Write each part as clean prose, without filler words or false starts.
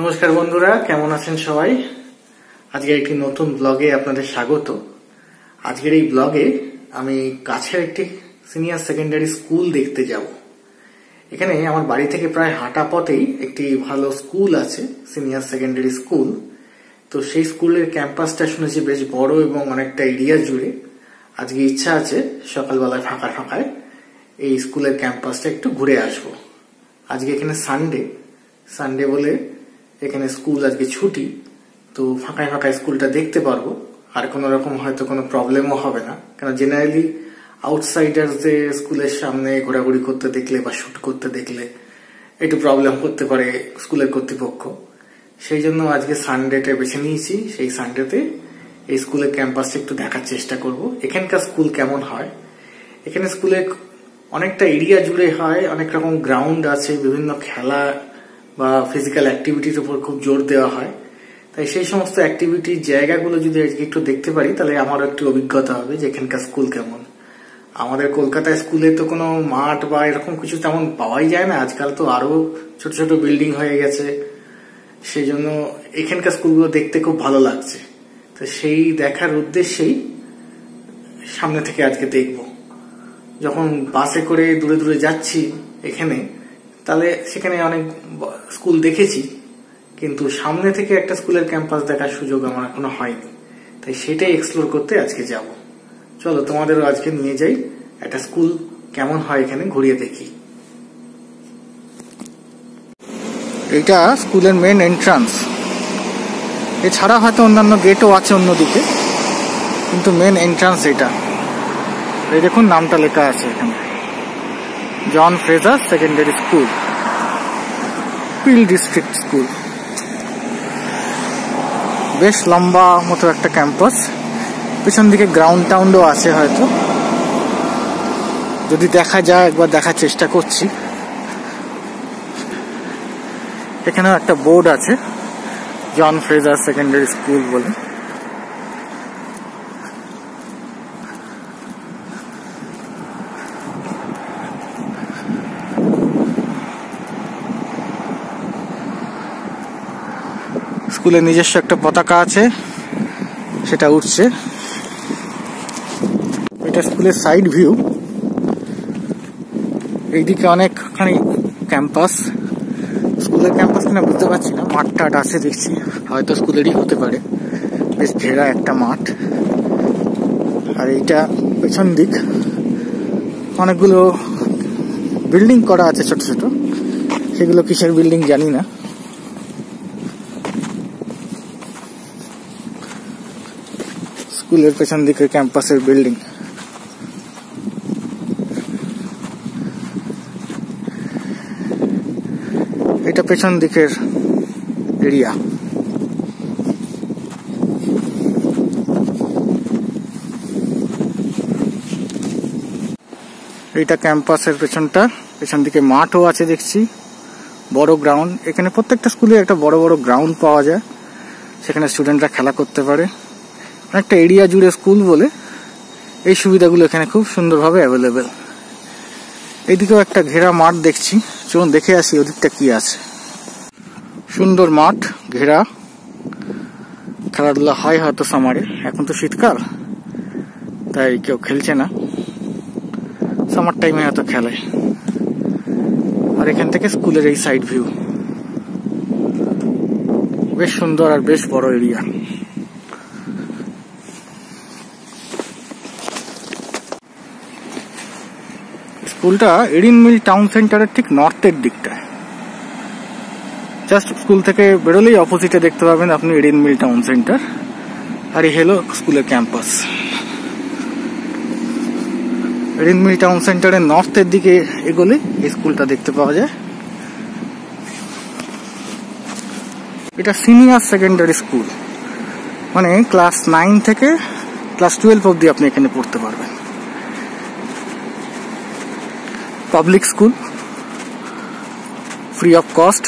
নমস্কার বন্ধুরা, কেমন আছেন সবাই? আজকে একটি নতুন ব্লগে আপনাদের স্বাগত। আজকের এই ব্লগে আমি কাছের একটি সিনিয়র সেকেন্ডারি স্কুল দেখতে যাব। এখানে আমার বাড়ি থেকে প্রায় হাঁটা পথেই একটি ভালো স্কুল আছে, সিনিয়র সেকেন্ডারি স্কুল। তো সেই স্কুলের ক্যাম্পাসটা শুনেছি বেশ বড় এবং অনেকটা এরিয়া জুড়ে। আজকে ইচ্ছা আছে সকালবেলায় ফাঁকায় এই স্কুলের ক্যাম্পাসটা একটু ঘুরে আসবো। আজকে এখানে সানডে বলে এখানে স্কুল আজকে ছুটি, তো ফাঁকায় স্কুলটা দেখতে পারবো। আর কোনো রকম হয়তো কোনো প্রবলেমও হবে না, কারণ জেনারেলি আউটসাইডারদের স্কুলের সামনে ঘোরাঘুরি করতে দেখলে বা শুট করতে দেখলে একটু প্রবলেম করতে পারে স্কুলের কর্তৃপক্ষ। সেই জন্য আজকে সানডেটা বেছে নিয়েছি। সেই সানডেতে এই স্কুলের ক্যাম্পাসটা একটু দেখার চেষ্টা করব। এখানকার স্কুল কেমন হয়, এখানে স্কুলে অনেকটা এরিয়া জুড়ে হয়, অনেক রকম গ্রাউন্ড আছে, বিভিন্ন খেলা বা ফিজিক্যাল অ্যাক্টিভিটির উপর খুব জোর দেওয়া হয়। তাই সেই সমস্ত অ্যাক্টিভিটির জায়গাগুলো যদি আজকে একটু দেখতে পারি তাহলে আমারও একটু অভিজ্ঞতা হবে যে এখানকার স্কুল কেমন। আমাদের কলকাতায় স্কুলে তো কোনো মাঠ বা এরকম কিছু তেমন পাওয়াই যায় না, আজকাল তো আরো ছোট ছোট বিল্ডিং হয়ে গেছে। সেই জন্য এখানকার স্কুলগুলো দেখতে খুব ভালো লাগছে। তো সেই দেখার উদ্দেশ্যেই সামনে থেকে আজকে দেখব। যখন বাসে করে দূরে দূরে যাচ্ছি এখানে, তাহলে সেখানে অনেক স্কুল দেখেছি, কিন্তু সামনে থেকে একটা স্কুলের ক্যাম্পাস দেখার সুযোগ আমার এখনো হয়নি। তাই সেটাই এক্সপ্লোর করতে আজকে যাব। চলো তোমাদেরও আজকে নিয়ে যাই, একটা স্কুল কেমন হয় এখানে ঘুরিয়ে দেখি। এটা স্কুলের মেন এন্ট্রান্স। এছাড়া হয়তো অন্যান্য গেটও আছে অন্যদিকে, কিন্তু মেন এন্ট্রান্স এটা। এই দেখুন নামটা লেখা আছে এখানে, জন ফ্রেজার সেকেন্ডারি স্কুল, পিল ডিস্ট্রিক্ট স্কুল। বেশ লম্বা মতো একটা ক্যাম্পাস। পিছন দিকে গ্রাউন্ড টাউন্ডও আছে, হয়তো যদি দেখা যায় একবার দেখার চেষ্টা করছি। এখানেও একটা বোর্ড আছে, জন ফ্রেজার সেকেন্ডারি স্কুল বলে। স্কুলের নিজস্ব একটা পতাকা আছে, সেটা উঠছে। এটা স্কুলের সাইড ভিউ। এইদিকে অনেকখানি ক্যাম্পাস, স্কুলের ক্যাম্পাস কিনা বুঝতে পারছি না, মাঠ টাট আছে দেখছি, হয়তো স্কুলেরই হতে পারে। বেশ ঘেরা একটা মাঠ। আর এইটা পেছন দিক, অনেকগুলো বিল্ডিং করা আছে ছোট ছোট, সেগুলো কিসের বিল্ডিং জানি না। স্কুলের পেছন দিকে ক্যাম্পাসের বিল্ডিং। এটা পেছন দিকের এরিয়া। এটা ক্যাম্পাসের পেছনটা, পেছন দিকে মাঠও আছে দেখছি, বড় গ্রাউন্ড। এখানে প্রত্যেকটা স্কুলে একটা বড় বড় গ্রাউন্ড পাওয়া যায়, সেখানে স্টুডেন্টরা খেলা করতে পারে। একটা এরিয়া জুড়ে স্কুল বলে এই সুবিধাগুলো এখানে খুব সুন্দরভাবে অ্যাভেলেবেল। এইদিকেও একটা ঘেরা মাঠ দেখছি, চলুন দেখে আসি ওদিকটা কি আছে। সুন্দর মাঠ ঘেরা, খেলাধুলা হয় হয়তো সামারে, এখন তো শীতকাল তাই কেউ খেলছে না, সামার টাইমে হয়তো খেলে। আর এখান থেকে স্কুলের এই সাইড ভিউ বেশ সুন্দর আর বেশ বড় এরিয়া। স্কুলটা এডিন মিল টাউন সেন্টারের ঠিক নর্থের দিকটায়। জাস্ট স্কুল থেকে বেরোলেই অপোজিটে দেখতে পাবেন আপনি এডিন মিল টাউন সেন্টার। আর এই হলো স্কুলের ক্যাম্পাস। এডিন মিল টাউন সেন্টারের নর্থের দিকে এগোলে এই স্কুলটা দেখতে পাওয়া যায়। এটা সিনিয়র সেকেন্ডারি স্কুল, মানে ক্লাস 9 থেকে ক্লাস 12 অবধি আপনি এখানে পড়তে পারবেন। Public school, free of cost,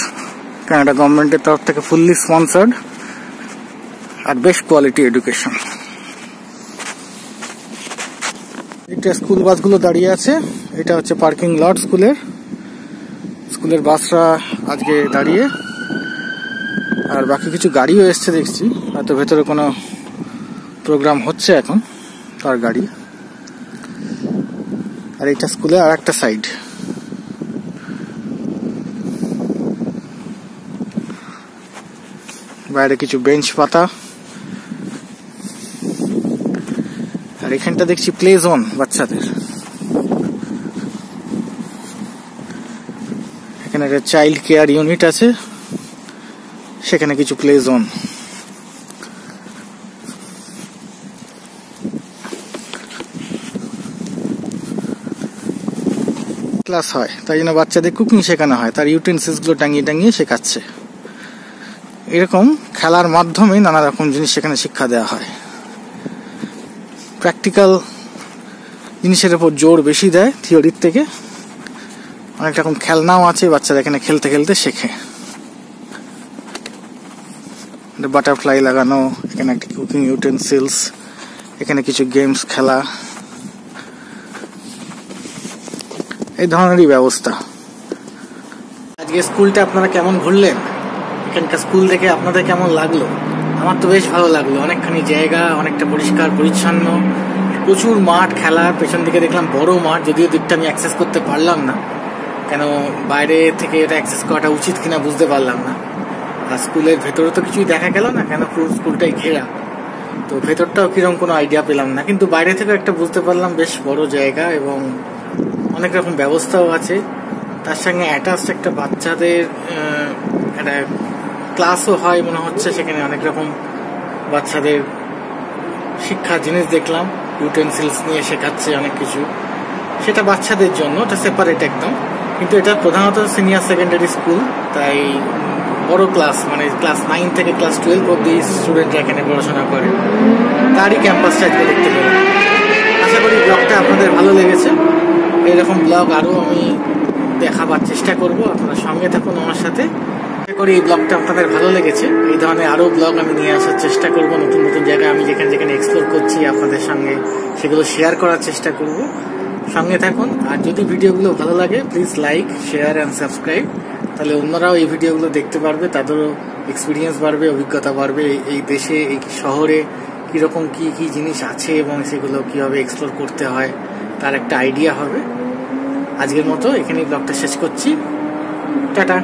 Canada গভর্নমেন্টের তরফ থেকে ফুললি স্পন্সার্ড, আর বেস্ট কোয়ালিটি এডুকেশন। এটা স্কুল বাসগুলো দাঁড়িয়ে আছে, এটা হচ্ছে পার্কিং লট স্কুলের। স্কুলের বাসরা আজকে দাঁড়িয়ে আর বাকি কিছু গাড়িও এসছে দেখছি, হয়তো ভেতরে কোনো প্রোগ্রাম হচ্ছে এখন, তার গাড়ি। আর এটা স্কুলে আর একটা সাইড। বাইরে কিছু বেঞ্চ পাতা, আর এখানটা দেখছি প্লে জোন বাচ্চাদের। এখানে একটা চাইল্ড কেয়ার ইউনিট আছে, সেখানে কিছু প্লে জোন। ক্লাস হয়, তাই জন্য বাচ্চাদের কুকিং শেখানো হয়, তার ইউটেন্সিলস গুলো টাঙিয়ে টাঙিয়ে শেখাচ্ছে। এরকম খেলার মাধ্যমে নানা রকম জিনিস সেখানে শিক্ষা দেওয়া হয়। প্র্যাকটিক্যাল জিনিসের উপর জোর বেশি দেয় থিওরির থেকে। অনেক রকম খেলনাও আছে, বাচ্চারা এখানে খেলতে খেলতে শেখে। বাটারফ্লাই লাগানো, এখানে একটা কুকিং ইউটেন্সিলস, এখানে কিছু গেমস খেলা, এই ধরনেরই ব্যবস্থা। আজকে স্কুলটা আপনারা কেমন ঘুরলেন? এখানকার স্কুল থেকে আপনাদের কেমন লাগলো? আমার তো বেশ ভালো লাগলো। অনেকখানি জায়গা, অনেকটা পরিষ্কার পরিচ্ছন্ন, প্রচুর মাঠ খেলার। পেছন দিকে দেখলাম বড় মাঠ, যদিও দিকটা আমি অ্যাক্সেস করতে পারলাম না, কেন বাইরে থেকে এটা অ্যাক্সেস করাটা উচিত কিনা বুঝতে পারলাম না। আর স্কুলের ভেতরে তো কিছুই দেখা গেল না, কেন পুরো স্কুলটাই ঘেরা, তো ভেতরটাও কিরকম কোনো আইডিয়া পেলাম না। কিন্তু বাইরে থেকে একটা বুঝতে পারলাম বেশ বড় জায়গা এবং অনেক রকম ব্যবস্থাও আছে। তার সঙ্গে অ্যাটাচড একটা বাচ্চাদের একটা ক্লাসও হয় মনে হচ্ছে। সেখানে অনেক রকম বাচ্চাদের শিক্ষা জিনিস দেখলাম, ইউটেন্সিলস নিয়ে শেখাচ্ছে অনেক কিছু। সেটা বাচ্চাদের জন্য, এটা সেপারেট একদম। কিন্তু এটা প্রধানত সিনিয়র সেকেন্ডারি স্কুল, তাই বড় ক্লাস, মানে ক্লাস 9 থেকে ক্লাস 12 অব্দি স্টুডেন্টরা এখানে পড়াশোনা করে। তারই ক্যাম্পাসটা আজকে দেখতে পেলাম। আশা করি ব্লগটা আপনাদের ভালো লেগেছে। এরকম ব্লগ আরও আমি দেখাবার চেষ্টা করব, আপনারা সঙ্গে থাকুন আমার সাথে। আশা করি এই ব্লগটা আপনাদের ভালো লেগেছে। এই ধরনের আরও ব্লগ আমি নিয়ে আসার চেষ্টা করব। নতুন নতুন জায়গায় আমি যেখানে যেখানে এক্সপ্লোর করছি আপনাদের সঙ্গে সেগুলো শেয়ার করার চেষ্টা করব। সঙ্গে থাকুন। আর যদি ভিডিওগুলো ভালো লাগে please like, share and subscribe. তাহলে অন্যরাও এই ভিডিওগুলো দেখতে পারবে, তাদেরও এক্সপিরিয়েন্স বাড়বে, অভিজ্ঞতা বাড়বে। এই দেশে, এই শহরে কীরকম কী কী জিনিস আছে এবং সেগুলো কীভাবে এক্সপ্লোর করতে হয় তার একটা আইডিয়া হবে। আজকের মতো এখানেই ব্লগটা শেষ করছি। টাটা।